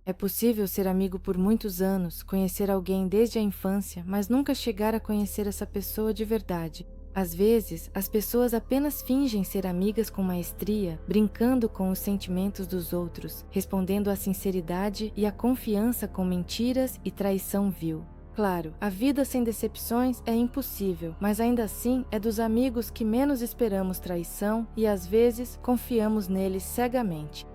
É possível ser amigo por muitos anos, conhecer alguém desde a infância, mas nunca chegar a conhecer essa pessoa de verdade. Às vezes, as pessoas apenas fingem ser amigas com maestria, brincando com os sentimentos dos outros, respondendo à sinceridade e à confiança com mentiras e traição vil. Claro, a vida sem decepções é impossível, mas ainda assim é dos amigos que menos esperamos traição e às vezes confiamos neles cegamente.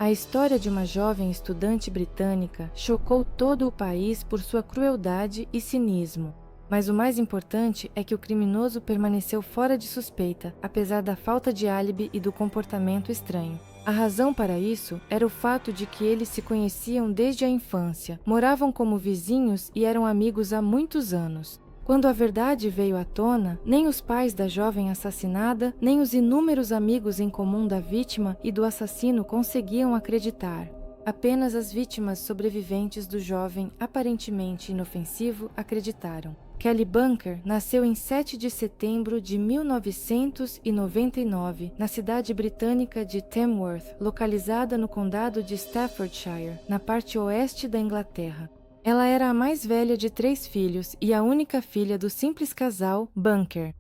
A história de uma jovem estudante britânica chocou todo o país por sua crueldade e cinismo. Mas o mais importante é que o criminoso permaneceu fora de suspeita, apesar da falta de álibi e do comportamento estranho. A razão para isso era o fato de que eles se conheciam desde a infância, moravam como vizinhos e eram amigos há muitos anos. Quando a verdade veio à tona, nem os pais da jovem assassinada, nem os inúmeros amigos em comum da vítima e do assassino conseguiam acreditar. Apenas as vítimas sobreviventes do jovem aparentemente inofensivo acreditaram. Kelly Bunker nasceu em 7 de setembro de 1999, na cidade britânica de Tamworth, localizada no condado de Staffordshire, na parte oeste da Inglaterra. Ela era a mais velha de 3 filhos e a única filha do simples casal Bunker.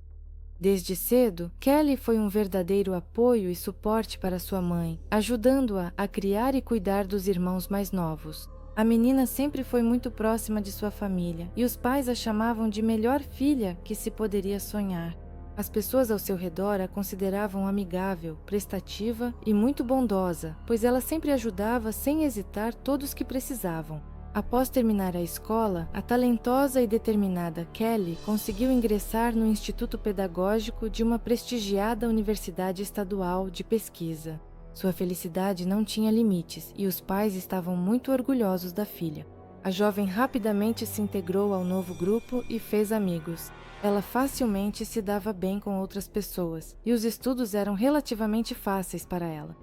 Desde cedo, Kelly foi um verdadeiro apoio e suporte para sua mãe, ajudando-a a criar e cuidar dos irmãos mais novos. A menina sempre foi muito próxima de sua família e os pais a chamavam de melhor filha que se poderia sonhar. As pessoas ao seu redor a consideravam amigável, prestativa e muito bondosa, pois ela sempre ajudava sem hesitar todos que precisavam. Após terminar a escola, a talentosa e determinada Kelly conseguiu ingressar no Instituto Pedagógico de uma prestigiada universidade estadual de pesquisa. Sua felicidade não tinha limites e os pais estavam muito orgulhosos da filha. A jovem rapidamente se integrou ao novo grupo e fez amigos. Ela facilmente se dava bem com outras pessoas e os estudos eram relativamente fáceis para ela.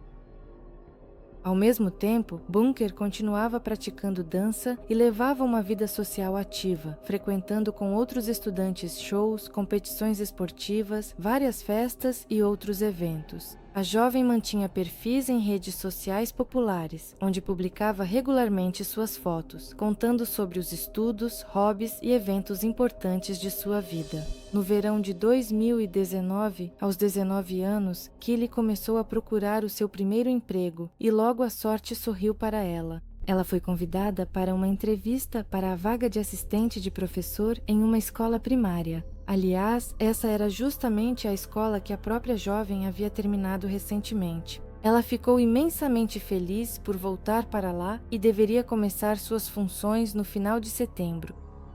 Ao mesmo tempo, Bunker continuava praticando dança e levava uma vida social ativa, frequentando com outros estudantes shows, competições esportivas, várias festas e outros eventos. A jovem mantinha perfis em redes sociais populares, onde publicava regularmente suas fotos, contando sobre os estudos, hobbies e eventos importantes de sua vida. No verão de 2019, aos 19 anos, Kelly começou a procurar o seu primeiro emprego e logo a sorte sorriu para ela. Ela foi convidada para uma entrevista para a vaga de assistente de professor em uma escola primária. Aliás, essa era justamente a escola que a própria jovem havia terminado recentemente. Ela ficou imensamente feliz por voltar para lá e deveria começar suas funções no final de setembro.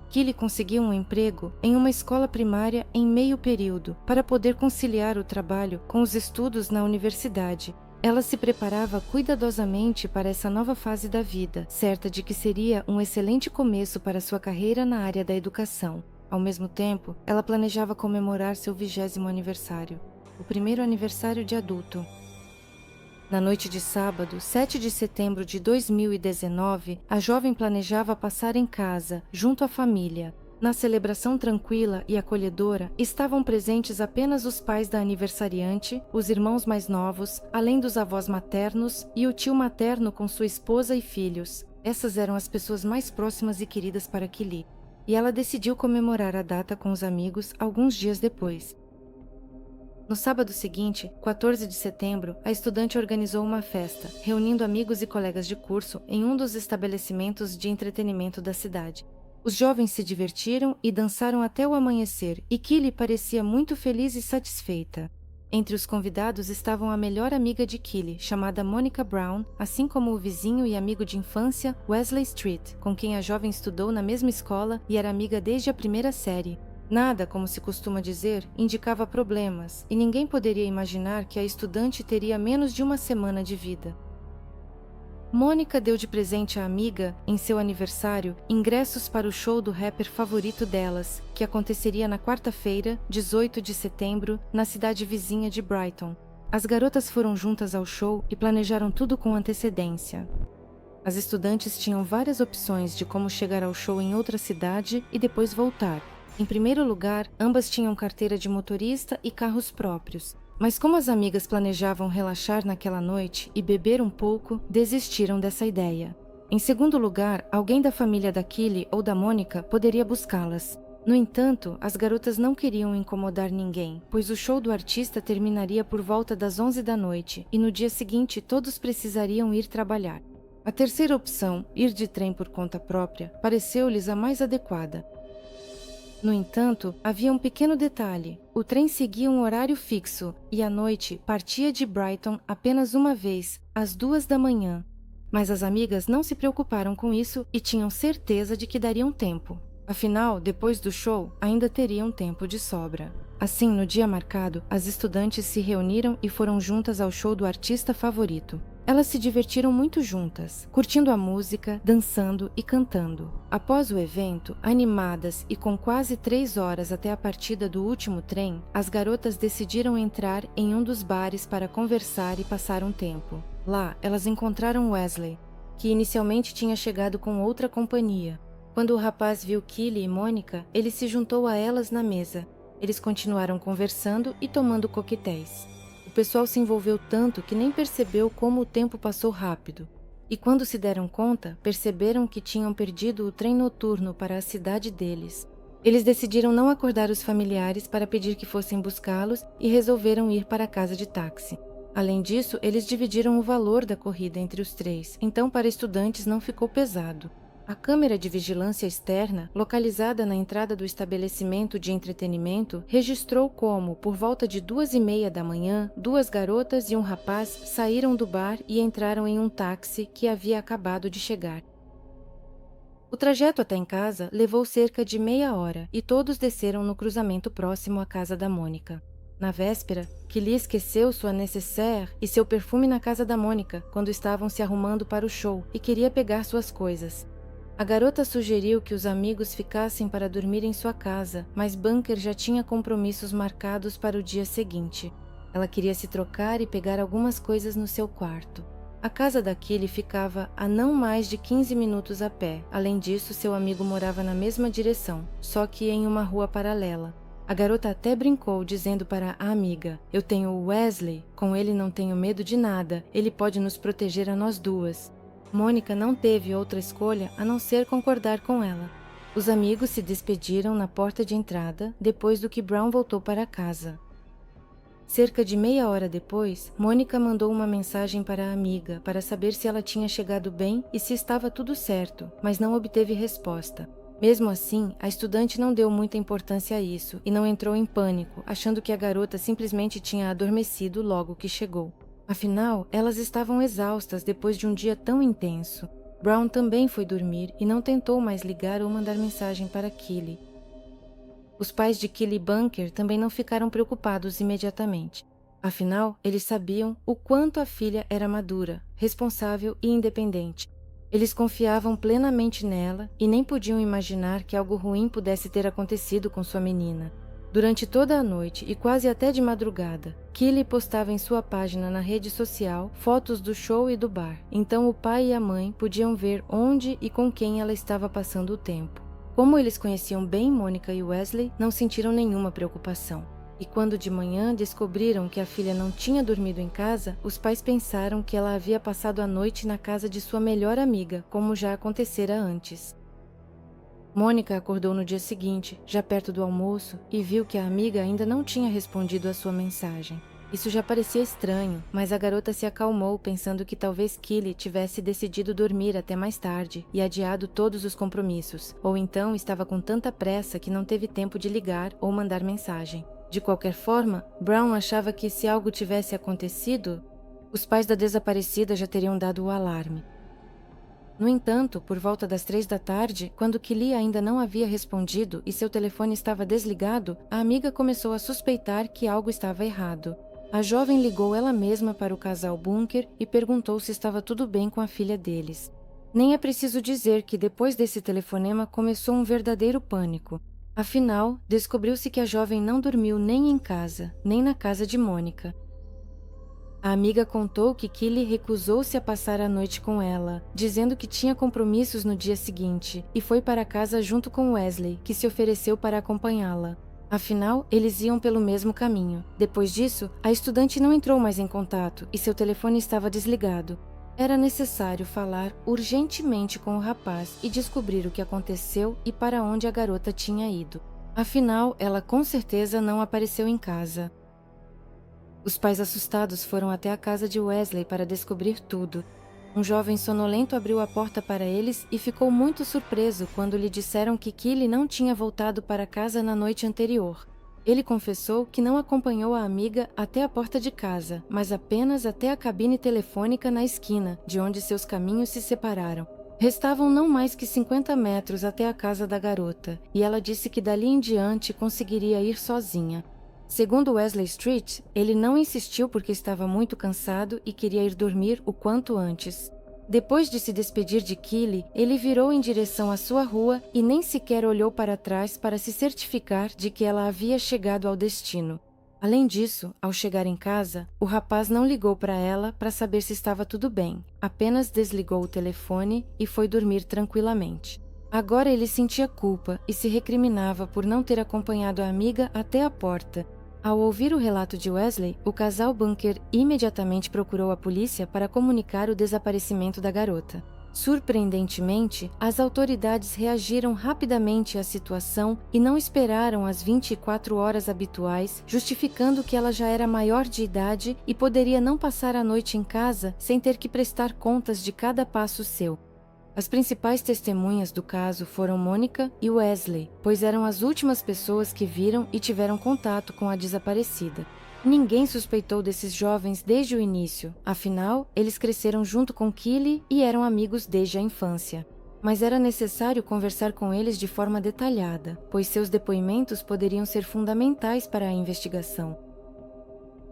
Kelly conseguiu um emprego em uma escola primária em meio período para poder conciliar o trabalho com os estudos na universidade. Ela se preparava cuidadosamente para essa nova fase da vida, certa de que seria um excelente começo para sua carreira na área da educação. Ao mesmo tempo, ela planejava comemorar seu 20º aniversário, o primeiro aniversário de adulto. Na noite de sábado, 7 de setembro de 2019, a jovem planejava passar em casa, junto à família. Na celebração tranquila e acolhedora, estavam presentes apenas os pais da aniversariante, os irmãos mais novos, além dos avós maternos e o tio materno com sua esposa e filhos. Essas eram as pessoas mais próximas e queridas para Kelly, e ela decidiu comemorar a data com os amigos alguns dias depois. No sábado seguinte, 14 de setembro, a estudante organizou uma festa, reunindo amigos e colegas de curso em um dos estabelecimentos de entretenimento da cidade. Os jovens se divertiram e dançaram até o amanhecer, e Kelly parecia muito feliz e satisfeita. Entre os convidados estavam a melhor amiga de Kelly, chamada Monica Brown, assim como o vizinho e amigo de infância Wesley Street, com quem a jovem estudou na mesma escola e era amiga desde a primeira série. Nada, como se costuma dizer, indicava problemas, e ninguém poderia imaginar que a estudante teria menos de uma semana de vida. Mônica deu de presente à amiga, em seu aniversário, ingressos para o show do rapper favorito delas, que aconteceria na quarta-feira, 18 de setembro, na cidade vizinha de Brighton. As garotas foram juntas ao show e planejaram tudo com antecedência. As estudantes tinham várias opções de como chegar ao show em outra cidade e depois voltar. Em primeiro lugar, ambas tinham carteira de motorista e carros próprios. Mas como as amigas planejavam relaxar naquela noite e beber um pouco, desistiram dessa ideia. Em segundo lugar, alguém da família da Killy ou da Mônica poderia buscá-las. No entanto, as garotas não queriam incomodar ninguém, pois o show do artista terminaria por volta das 11 da noite e no dia seguinte todos precisariam ir trabalhar. A terceira opção, ir de trem por conta própria, pareceu-lhes a mais adequada. No entanto, havia um pequeno detalhe. O trem seguia um horário fixo e à noite partia de Brighton apenas uma vez, às 2 da manhã. Mas as amigas não se preocuparam com isso e tinham certeza de que dariam tempo. Afinal, depois do show, ainda teriam tempo de sobra. Assim, no dia marcado, as estudantes se reuniram e foram juntas ao show do artista favorito. Elas se divertiram muito juntas, curtindo a música, dançando e cantando. Após o evento, animadas e com quase 3 horas até a partida do último trem, as garotas decidiram entrar em um dos bares para conversar e passar um tempo. Lá, elas encontraram Wesley, que inicialmente tinha chegado com outra companhia. Quando o rapaz viu Killy e Mônica, ele se juntou a elas na mesa. Eles continuaram conversando e tomando coquetéis. O pessoal se envolveu tanto que nem percebeu como o tempo passou rápido. E quando se deram conta, perceberam que tinham perdido o trem noturno para a cidade deles. Eles decidiram não acordar os familiares para pedir que fossem buscá-los e resolveram ir para a casa de táxi. Além disso, eles dividiram o valor da corrida entre os três, então para estudantes não ficou pesado. A câmera de vigilância externa, localizada na entrada do estabelecimento de entretenimento, registrou como, por volta de 2h30 da manhã, 2 garotas e um rapaz saíram do bar e entraram em um táxi que havia acabado de chegar. O trajeto até em casa levou cerca de meia hora e todos desceram no cruzamento próximo à casa da Mônica. Na véspera, Killy esqueceu sua nécessaire e seu perfume na casa da Mônica quando estavam se arrumando para o show e queria pegar suas coisas. A garota sugeriu que os amigos ficassem para dormir em sua casa, mas Bunker já tinha compromissos marcados para o dia seguinte. Ela queria se trocar e pegar algumas coisas no seu quarto. A casa da Killy ficava a não mais de 15 minutos a pé. Além disso, seu amigo morava na mesma direção, só que em uma rua paralela. A garota até brincou, dizendo para a amiga: "Eu tenho o Wesley, com ele não tenho medo de nada, ele pode nos proteger a nós duas." Mônica não teve outra escolha a não ser concordar com ela. Os amigos se despediram na porta de entrada, depois do que Brown voltou para casa. Cerca de meia hora depois, Mônica mandou uma mensagem para a amiga para saber se ela tinha chegado bem e se estava tudo certo, mas não obteve resposta. Mesmo assim, a estudante não deu muita importância a isso e não entrou em pânico, achando que a garota simplesmente tinha adormecido logo que chegou. Afinal, elas estavam exaustas depois de um dia tão intenso. Brown também foi dormir e não tentou mais ligar ou mandar mensagem para Killy. Os pais de Killy e Bunker também não ficaram preocupados imediatamente. Afinal, eles sabiam o quanto a filha era madura, responsável e independente. Eles confiavam plenamente nela e nem podiam imaginar que algo ruim pudesse ter acontecido com sua menina. Durante toda a noite e quase até de madrugada, Killy postava em sua página na rede social fotos do show e do bar, então o pai e a mãe podiam ver onde e com quem ela estava passando o tempo. Como eles conheciam bem Mônica e Wesley, não sentiram nenhuma preocupação. E quando de manhã descobriram que a filha não tinha dormido em casa, os pais pensaram que ela havia passado a noite na casa de sua melhor amiga, como já acontecera antes. Mônica acordou no dia seguinte, já perto do almoço, e viu que a amiga ainda não tinha respondido à sua mensagem. Isso já parecia estranho, mas a garota se acalmou pensando que talvez Killy tivesse decidido dormir até mais tarde e adiado todos os compromissos, ou então estava com tanta pressa que não teve tempo de ligar ou mandar mensagem. De qualquer forma, Brown achava que se algo tivesse acontecido, os pais da desaparecida já teriam dado o alarme. No entanto, por volta das 3 da tarde, quando Killy ainda não havia respondido e seu telefone estava desligado, a amiga começou a suspeitar que algo estava errado. A jovem ligou ela mesma para o casal Bunker e perguntou se estava tudo bem com a filha deles. Nem é preciso dizer que depois desse telefonema começou um verdadeiro pânico. Afinal, descobriu-se que a jovem não dormiu nem em casa, nem na casa de Mônica. A amiga contou que Killy recusou-se a passar a noite com ela, dizendo que tinha compromissos no dia seguinte, e foi para casa junto com Wesley, que se ofereceu para acompanhá-la. Afinal, eles iam pelo mesmo caminho. Depois disso, a estudante não entrou mais em contato e seu telefone estava desligado. Era necessário falar urgentemente com o rapaz e descobrir o que aconteceu e para onde a garota tinha ido. Afinal, ela com certeza não apareceu em casa. Os pais assustados foram até a casa de Wesley para descobrir tudo. Um jovem sonolento abriu a porta para eles e ficou muito surpreso quando lhe disseram que Keely não tinha voltado para casa na noite anterior. Ele confessou que não acompanhou a amiga até a porta de casa, mas apenas até a cabine telefônica na esquina, de onde seus caminhos se separaram. Restavam não mais que 50 metros até a casa da garota, e ela disse que dali em diante conseguiria ir sozinha. Segundo Wesley Street, ele não insistiu porque estava muito cansado e queria ir dormir o quanto antes. Depois de se despedir de Keely, ele virou em direção à sua rua e nem sequer olhou para trás para se certificar de que ela havia chegado ao destino. Além disso, ao chegar em casa, o rapaz não ligou para ela para saber se estava tudo bem, apenas desligou o telefone e foi dormir tranquilamente. Agora ele sentia culpa e se recriminava por não ter acompanhado a amiga até a porta. Ao ouvir o relato de Wesley, o casal Bunker imediatamente procurou a polícia para comunicar o desaparecimento da garota. Surpreendentemente, as autoridades reagiram rapidamente à situação e não esperaram as 24 horas habituais, justificando que ela já era maior de idade e poderia não passar a noite em casa sem ter que prestar contas de cada passo seu. As principais testemunhas do caso foram Mônica e Wesley, pois eram as últimas pessoas que viram e tiveram contato com a desaparecida. Ninguém suspeitou desses jovens desde o início, afinal, eles cresceram junto com Keely e eram amigos desde a infância. Mas era necessário conversar com eles de forma detalhada, pois seus depoimentos poderiam ser fundamentais para a investigação.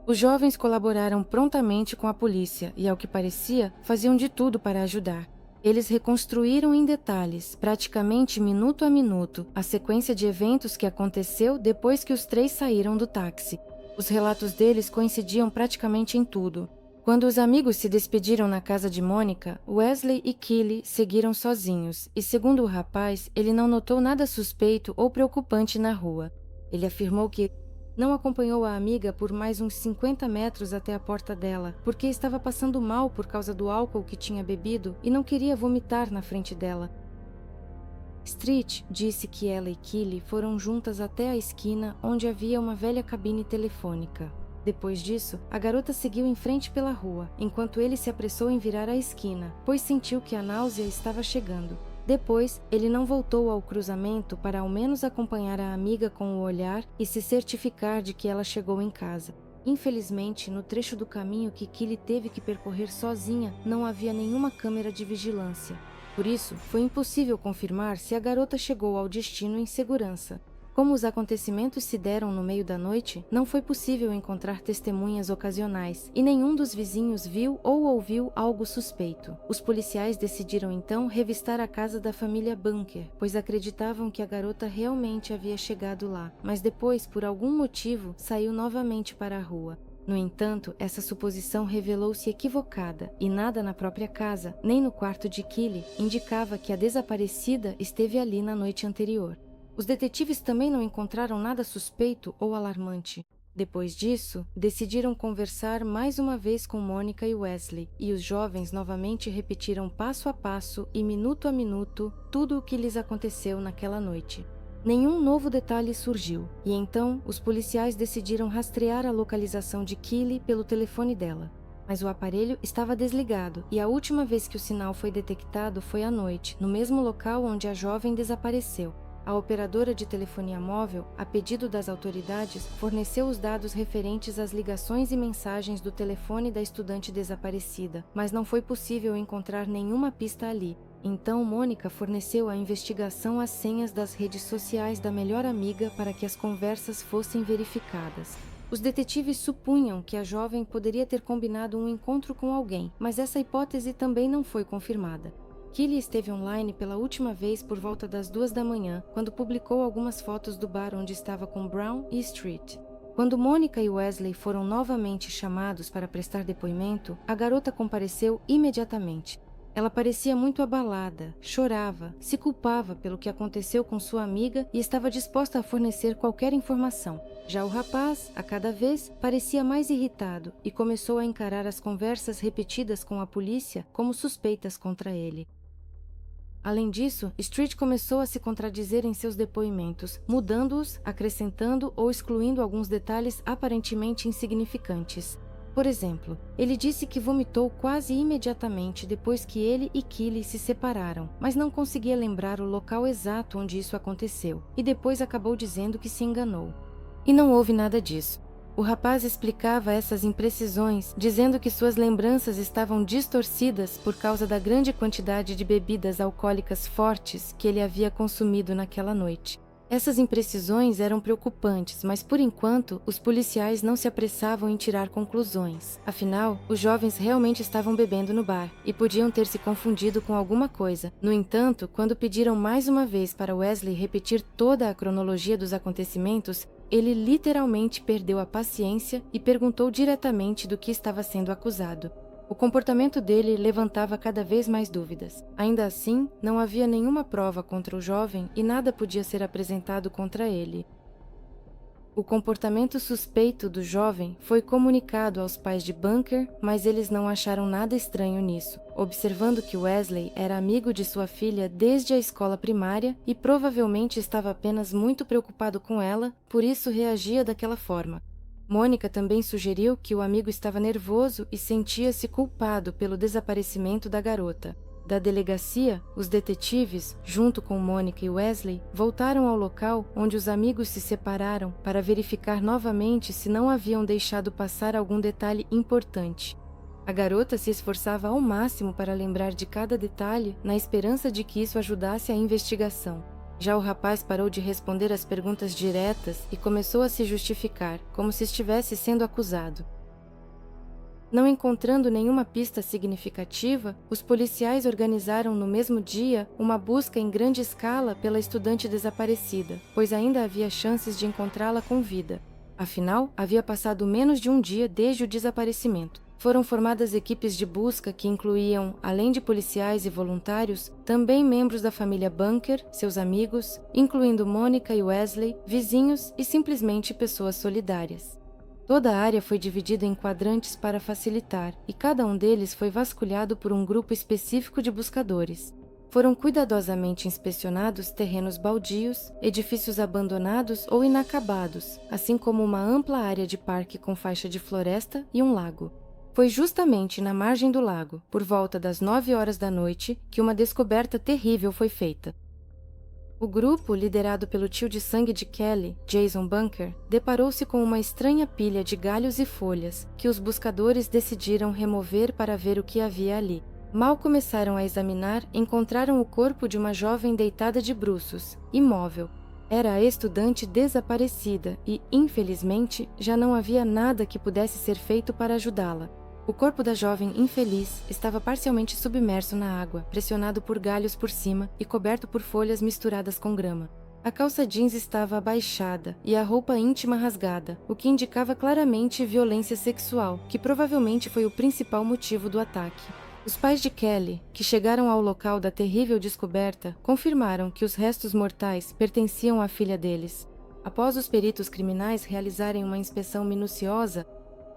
Os jovens colaboraram prontamente com a polícia e, ao que parecia, faziam de tudo para ajudar. Eles reconstruíram em detalhes, praticamente minuto a minuto, a sequência de eventos que aconteceu depois que os três saíram do táxi. Os relatos deles coincidiam praticamente em tudo. Quando os amigos se despediram na casa de Mônica, Wesley e Keely seguiram sozinhos, e segundo o rapaz, ele não notou nada suspeito ou preocupante na rua. Ele afirmou que não acompanhou a amiga por mais uns 50 metros até a porta dela, porque estava passando mal por causa do álcool que tinha bebido e não queria vomitar na frente dela. Street disse que ela e Keely foram juntas até a esquina onde havia uma velha cabine telefônica. Depois disso, a garota seguiu em frente pela rua, enquanto ele se apressou em virar a esquina, pois sentiu que a náusea estava chegando. Depois, ele não voltou ao cruzamento para ao menos acompanhar a amiga com o olhar e se certificar de que ela chegou em casa. Infelizmente, no trecho do caminho que Keely teve que percorrer sozinha, não havia nenhuma câmera de vigilância. Por isso, foi impossível confirmar se a garota chegou ao destino em segurança. Como os acontecimentos se deram no meio da noite, não foi possível encontrar testemunhas ocasionais e nenhum dos vizinhos viu ou ouviu algo suspeito. Os policiais decidiram então revistar a casa da família Bunker, pois acreditavam que a garota realmente havia chegado lá, mas depois, por algum motivo, saiu novamente para a rua. No entanto, essa suposição revelou-se equivocada e nada na própria casa, nem no quarto de Keely, indicava que a desaparecida esteve ali na noite anterior. Os detetives também não encontraram nada suspeito ou alarmante. Depois disso, decidiram conversar mais uma vez com Mônica e Wesley, e os jovens novamente repetiram passo a passo e minuto a minuto tudo o que lhes aconteceu naquela noite. Nenhum novo detalhe surgiu, e então os policiais decidiram rastrear a localização de Keely pelo telefone dela. Mas o aparelho estava desligado, e a última vez que o sinal foi detectado foi à noite, no mesmo local onde a jovem desapareceu. A operadora de telefonia móvel, a pedido das autoridades, forneceu os dados referentes às ligações e mensagens do telefone da estudante desaparecida, mas não foi possível encontrar nenhuma pista ali. Então, Mônica forneceu à investigação as senhas das redes sociais da melhor amiga para que as conversas fossem verificadas. Os detetives supunham que a jovem poderia ter combinado um encontro com alguém, mas essa hipótese também não foi confirmada. Keely esteve online pela última vez por volta das 2 da manhã, quando publicou algumas fotos do bar onde estava com Brown e Street. Quando Mônica e Wesley foram novamente chamados para prestar depoimento, a garota compareceu imediatamente. Ela parecia muito abalada, chorava, se culpava pelo que aconteceu com sua amiga e estava disposta a fornecer qualquer informação. Já o rapaz, a cada vez, parecia mais irritado e começou a encarar as conversas repetidas com a polícia como suspeitas contra ele. Além disso, Street começou a se contradizer em seus depoimentos, mudando-os, acrescentando ou excluindo alguns detalhes aparentemente insignificantes. Por exemplo, ele disse que vomitou quase imediatamente depois que ele e Keely se separaram, mas não conseguia lembrar o local exato onde isso aconteceu, e depois acabou dizendo que se enganou. E não houve nada disso. O rapaz explicava essas imprecisões, dizendo que suas lembranças estavam distorcidas por causa da grande quantidade de bebidas alcoólicas fortes que ele havia consumido naquela noite. Essas imprecisões eram preocupantes, mas por enquanto os policiais não se apressavam em tirar conclusões. Afinal, os jovens realmente estavam bebendo no bar e podiam ter se confundido com alguma coisa. No entanto, quando pediram mais uma vez para Wesley repetir toda a cronologia dos acontecimentos, ele literalmente perdeu a paciência e perguntou diretamente do que estava sendo acusado. O comportamento dele levantava cada vez mais dúvidas. Ainda assim, não havia nenhuma prova contra o jovem e nada podia ser apresentado contra ele. O comportamento suspeito do jovem foi comunicado aos pais de Bunker, mas eles não acharam nada estranho nisso, observando que Wesley era amigo de sua filha desde a escola primária e provavelmente estava apenas muito preocupado com ela, por isso reagia daquela forma. Mônica também sugeriu que o amigo estava nervoso e sentia-se culpado pelo desaparecimento da garota. Da delegacia, os detetives, junto com Mônica e Wesley, voltaram ao local onde os amigos se separaram para verificar novamente se não haviam deixado passar algum detalhe importante. A garota se esforçava ao máximo para lembrar de cada detalhe, na esperança de que isso ajudasse a investigação. Já o rapaz parou de responder às perguntas diretas e começou a se justificar, como se estivesse sendo acusado. Não encontrando nenhuma pista significativa, os policiais organizaram no mesmo dia uma busca em grande escala pela estudante desaparecida, pois ainda havia chances de encontrá-la com vida. Afinal, havia passado menos de um dia desde o desaparecimento. Foram formadas equipes de busca que incluíam, além de policiais e voluntários, também membros da família Bunker, seus amigos, incluindo Mônica e Wesley, vizinhos e simplesmente pessoas solidárias. Toda a área foi dividida em quadrantes para facilitar, e cada um deles foi vasculhado por um grupo específico de buscadores. Foram cuidadosamente inspecionados terrenos baldios, edifícios abandonados ou inacabados, assim como uma ampla área de parque com faixa de floresta e um lago. Foi justamente na margem do lago, por volta das 9 horas da noite, que uma descoberta terrível foi feita. O grupo, liderado pelo tio de sangue de Kelly, Jason Bunker, deparou-se com uma estranha pilha de galhos e folhas que os buscadores decidiram remover para ver o que havia ali. Mal começaram a examinar, encontraram o corpo de uma jovem deitada de bruços, imóvel. Era a estudante desaparecida e, infelizmente, já não havia nada que pudesse ser feito para ajudá-la. O corpo da jovem infeliz estava parcialmente submerso na água, pressionado por galhos por cima e coberto por folhas misturadas com grama. A calça jeans estava abaixada e a roupa íntima rasgada, o que indicava claramente violência sexual, que provavelmente foi o principal motivo do ataque. Os pais de Kelly, que chegaram ao local da terrível descoberta, confirmaram que os restos mortais pertenciam à filha deles. Após os peritos criminais realizarem uma inspeção minuciosa,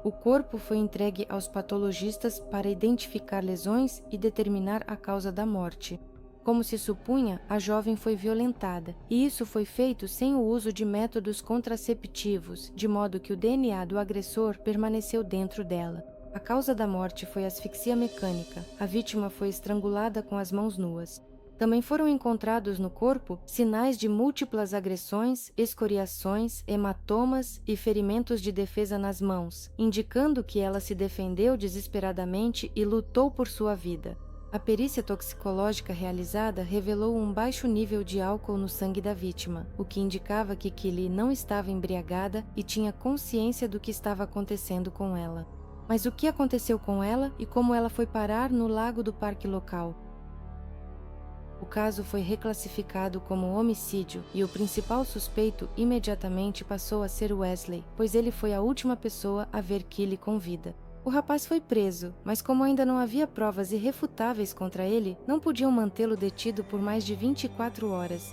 o corpo foi entregue aos patologistas para identificar lesões e determinar a causa da morte. Como se supunha, a jovem foi violentada, e isso foi feito sem o uso de métodos contraceptivos, de modo que o DNA do agressor permaneceu dentro dela. A causa da morte foi asfixia mecânica. A vítima foi estrangulada com as mãos nuas. Também foram encontrados no corpo sinais de múltiplas agressões, escoriações, hematomas e ferimentos de defesa nas mãos, indicando que ela se defendeu desesperadamente e lutou por sua vida. A perícia toxicológica realizada revelou um baixo nível de álcool no sangue da vítima, o que indicava que Keely não estava embriagada e tinha consciência do que estava acontecendo com ela. Mas o que aconteceu com ela e como ela foi parar no lago do parque local? O caso foi reclassificado como homicídio e o principal suspeito imediatamente passou a ser Wesley, pois ele foi a última pessoa a ver Keely com vida. O rapaz foi preso, mas como ainda não havia provas irrefutáveis contra ele, não podiam mantê-lo detido por mais de 24 horas.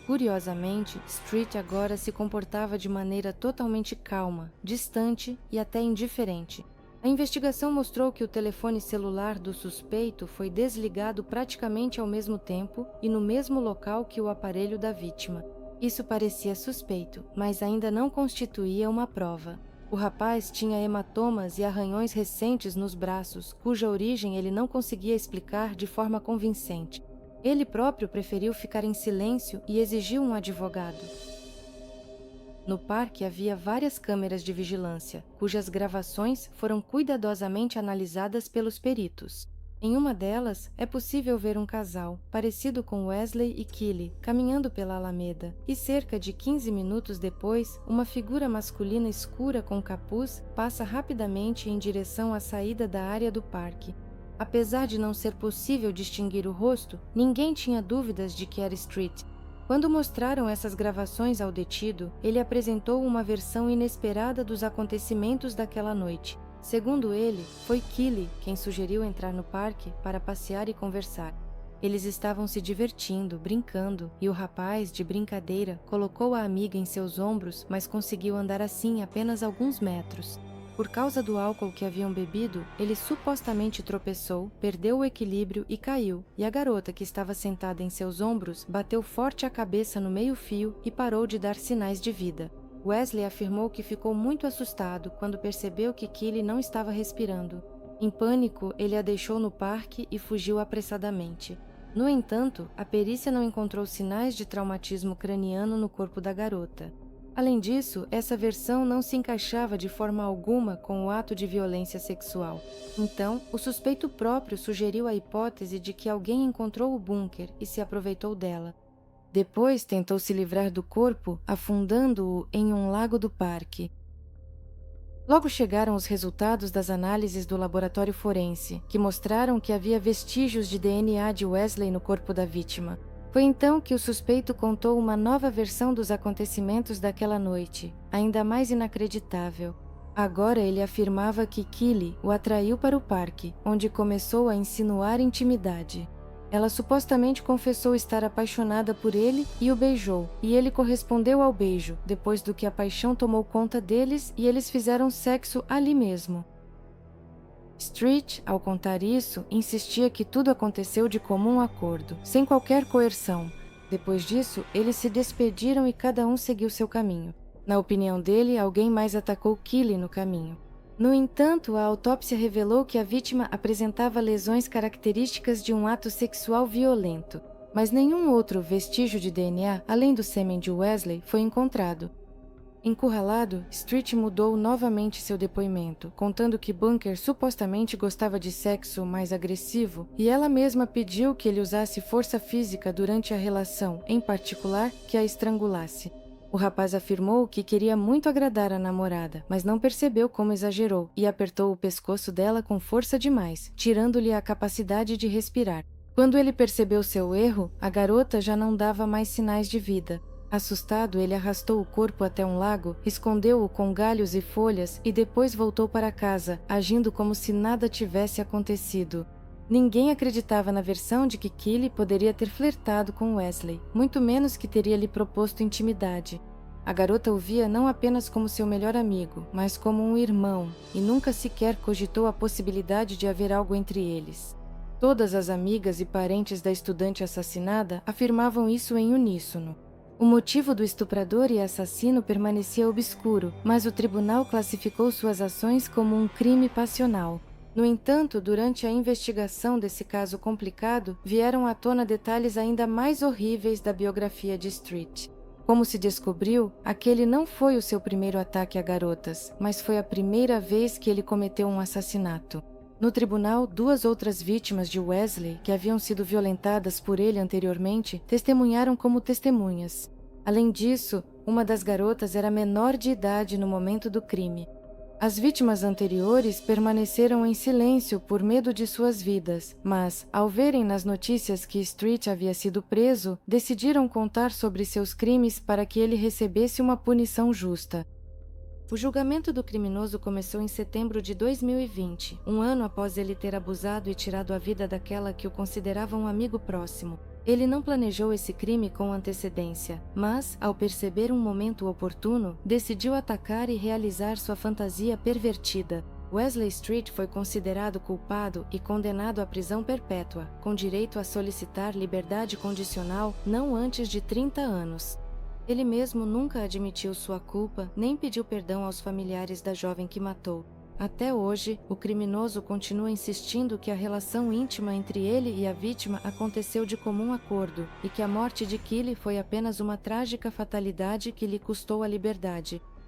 Curiosamente, Street agora se comportava de maneira totalmente calma, distante e até indiferente. A investigação mostrou que o telefone celular do suspeito foi desligado praticamente ao mesmo tempo e no mesmo local que o aparelho da vítima. Isso parecia suspeito, mas ainda não constituía uma prova. O rapaz tinha hematomas e arranhões recentes nos braços, cuja origem ele não conseguia explicar de forma convincente. Ele próprio preferiu ficar em silêncio e exigiu um advogado. No parque havia várias câmeras de vigilância, cujas gravações foram cuidadosamente analisadas pelos peritos. Em uma delas, é possível ver um casal, parecido com Wesley e Keely, caminhando pela Alameda, e cerca de 15 minutos depois, uma figura masculina escura com capuz passa rapidamente em direção à saída da área do parque. Apesar de não ser possível distinguir o rosto, ninguém tinha dúvidas de que era Street. Quando mostraram essas gravações ao detido, ele apresentou uma versão inesperada dos acontecimentos daquela noite. Segundo ele, foi Keely quem sugeriu entrar no parque para passear e conversar. Eles estavam se divertindo, brincando, e o rapaz, de brincadeira, colocou a amiga em seus ombros, mas conseguiu andar assim apenas alguns metros. Por causa do álcool que haviam bebido, ele supostamente tropeçou, perdeu o equilíbrio e caiu, e a garota que estava sentada em seus ombros bateu forte a cabeça no meio-fio e parou de dar sinais de vida. Wesley afirmou que ficou muito assustado quando percebeu que Keely não estava respirando. Em pânico, ele a deixou no parque e fugiu apressadamente. No entanto, a perícia não encontrou sinais de traumatismo craniano no corpo da garota. Além disso, essa versão não se encaixava de forma alguma com o ato de violência sexual. Então, o suspeito próprio sugeriu a hipótese de que alguém encontrou o bunker e se aproveitou dela. Depois tentou se livrar do corpo, afundando-o em um lago do parque. Logo chegaram os resultados das análises do laboratório forense, que mostraram que havia vestígios de DNA de Wesley no corpo da vítima. Foi então que o suspeito contou uma nova versão dos acontecimentos daquela noite, ainda mais inacreditável. Agora ele afirmava que Keely o atraiu para o parque, onde começou a insinuar intimidade. Ela supostamente confessou estar apaixonada por ele e o beijou, e ele correspondeu ao beijo, depois do que a paixão tomou conta deles e eles fizeram sexo ali mesmo. Street, ao contar isso, insistia que tudo aconteceu de comum acordo, sem qualquer coerção. Depois disso, eles se despediram e cada um seguiu seu caminho. Na opinião dele, alguém mais atacou Keely no caminho. No entanto, a autópsia revelou que a vítima apresentava lesões características de um ato sexual violento, mas nenhum outro vestígio de DNA, além do sêmen de Wesley, foi encontrado. Encurralado, Street mudou novamente seu depoimento, contando que Bunker supostamente gostava de sexo mais agressivo e ela mesma pediu que ele usasse força física durante a relação, em particular, que a estrangulasse. O rapaz afirmou que queria muito agradar a namorada, mas não percebeu como exagerou e apertou o pescoço dela com força demais, tirando-lhe a capacidade de respirar. Quando ele percebeu seu erro, a garota já não dava mais sinais de vida. Assustado, ele arrastou o corpo até um lago, escondeu-o com galhos e folhas e depois voltou para casa, agindo como se nada tivesse acontecido. Ninguém acreditava na versão de que Keely poderia ter flertado com Wesley, muito menos que teria lhe proposto intimidade. A garota o via não apenas como seu melhor amigo, mas como um irmão, e nunca sequer cogitou a possibilidade de haver algo entre eles. Todas as amigas e parentes da estudante assassinada afirmavam isso em uníssono. O motivo do estuprador e assassino permanecia obscuro, mas o tribunal classificou suas ações como um crime passional. No entanto, durante a investigação desse caso complicado, vieram à tona detalhes ainda mais horríveis da biografia de Street. Como se descobriu, aquele não foi o seu primeiro ataque a garotas, mas foi a primeira vez que ele cometeu um assassinato. No tribunal, 2 outras vítimas de Wesley, que haviam sido violentadas por ele anteriormente, testemunharam como testemunhas. Além disso, uma das garotas era menor de idade no momento do crime. As vítimas anteriores permaneceram em silêncio por medo de suas vidas, mas, ao verem nas notícias que Street havia sido preso, decidiram contar sobre seus crimes para que ele recebesse uma punição justa. O julgamento do criminoso começou em setembro de 2020, um ano após ele ter abusado e tirado a vida daquela que o considerava um amigo próximo. Ele não planejou esse crime com antecedência, mas, ao perceber um momento oportuno, decidiu atacar e realizar sua fantasia pervertida. Wesley Street foi considerado culpado e condenado à prisão perpétua, com direito a solicitar liberdade condicional não antes de 30 anos. Ele mesmo nunca admitiu sua culpa nem pediu perdão aos familiares da jovem que matou. Até hoje, o criminoso continua insistindo que a relação íntima entre ele e a vítima aconteceu de comum acordo e que a morte de Keely foi apenas uma trágica fatalidade que lhe custou a liberdade.